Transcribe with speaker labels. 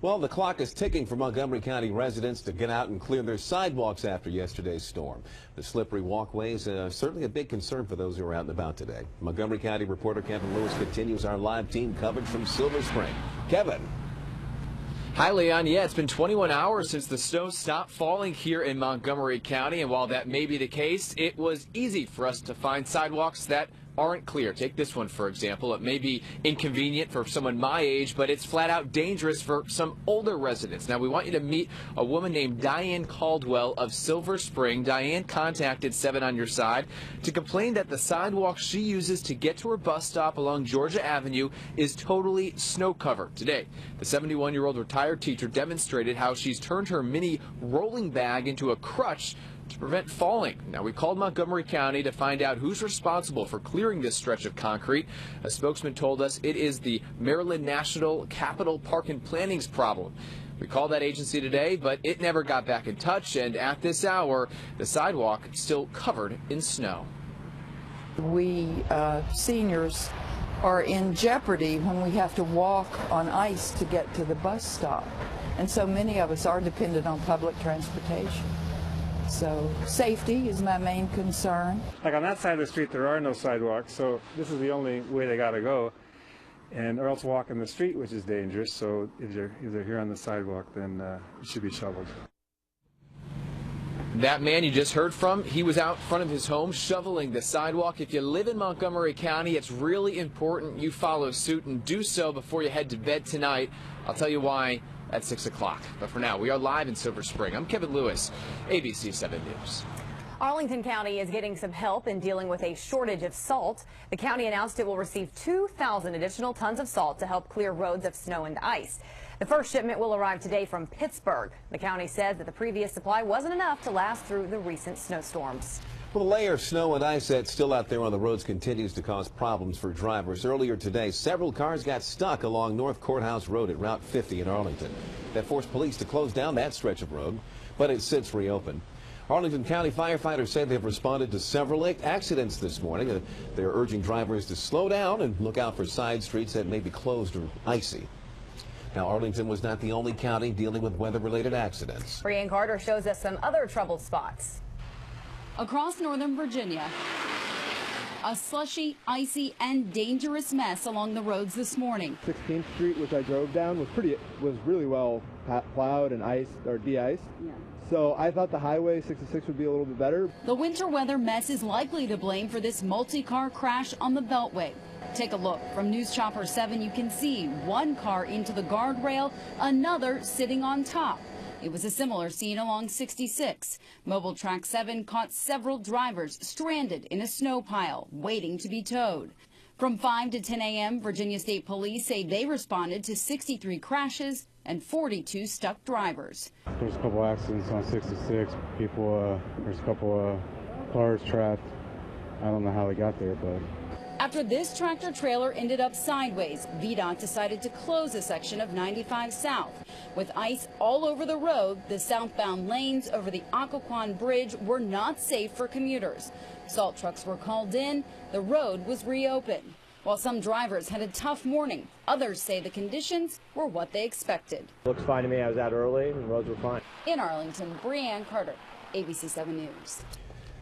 Speaker 1: Well, the clock is ticking for Montgomery County residents to get out and clear their sidewalks after yesterday's storm. The slippery walkways certainly a big concern for those who are out and about today. Montgomery County reporter Kevin Lewis continues our live team coverage from Silver Spring. Kevin.
Speaker 2: Hi, Leon. Yeah, it's been 21 hours since the snow stopped falling here in Montgomery County, and while that may be the case, it was easy for us to find sidewalks that aren't clear. Take this one, for example. It may be inconvenient for someone my age, but it's flat out dangerous for some older residents. Now, we want you to meet a woman named Diane Caldwell of Silver Spring. Diane contacted 7 on Your Side to complain that the sidewalk she uses to get to her bus stop along Georgia Avenue is totally snow covered. Today, the 71-year-old retired teacher demonstrated how she's turned her mini rolling bag into a crutch to prevent falling. Now, we called Montgomery County to find out who's responsible for clearing this stretch of concrete. A spokesman told us it is the Maryland National Capital Park and Planning's problem. We called that agency today, but it never got back in touch, and at this hour, the sidewalk still covered in snow.
Speaker 3: We seniors are in jeopardy when we have to walk on ice to get to the bus stop, and so many of us are dependent on public transportation. So safety is my main concern.
Speaker 4: Like on that side of the street, there are no sidewalks, so this is the only way they got to go, and or else walk in the street, which is dangerous. So if they're here on the sidewalk, then it should be shoveled.
Speaker 2: That man you just heard from, he was out front of his home shoveling the sidewalk. If you live in Montgomery County, it's really important you follow suit and do so before you head to bed tonight. I'll tell you why at 6 o'clock. But for now, we are live in Silver Spring. I'm Kevin Lewis, ABC 7 News.
Speaker 5: Arlington County is getting some help in dealing with a shortage of salt. The county announced it will receive 2,000 additional tons of salt to help clear roads of snow and ice. The first shipment will arrive today from Pittsburgh. The county said that the previous supply wasn't enough to last through the recent snowstorms.
Speaker 1: Well, the layer of snow and ice that's still out there on the roads continues to cause problems for drivers. Earlier today, several cars got stuck along North Courthouse Road at Route 50 in Arlington. That forced police to close down that stretch of road, but it's since reopened. Arlington County firefighters say they've responded to several accidents this morning. They're urging drivers to slow down and look out for side streets that may be closed or icy. Now, Arlington was not the only county dealing with weather-related accidents.
Speaker 5: Brianne Carter shows us some other troubled spots.
Speaker 6: Across Northern Virginia, a slushy, icy, and dangerous mess along the roads this morning.
Speaker 7: 16th Street, which I drove down, was really well plowed and iced or de-iced. Yeah. So I thought the Highway 66 would be a little bit better.
Speaker 6: The winter weather mess is likely to blame for this multi-car crash on the Beltway. Take a look. From News Chopper 7, you can see one car into the guardrail, another sitting on top. It was a similar scene along 66. Mobile Track 7 caught several drivers stranded in a snow pile, waiting to be towed. From 5 to 10 a.m., Virginia State Police say they responded to 63 crashes and 42 stuck drivers.
Speaker 7: There's a couple accidents on 66. There's a couple cars trapped. I don't know how they got there, but...
Speaker 6: After this tractor trailer ended up sideways, VDOT decided to close a section of 95 South. With ice all over the road, the southbound lanes over the Occoquan Bridge were not safe for commuters. Salt trucks were called in. The road was reopened. While some drivers had a tough morning, others say the conditions were what they expected.
Speaker 8: Looks fine to me. I was out early and roads were fine.
Speaker 6: In Arlington, Brianne Carter, ABC 7 News.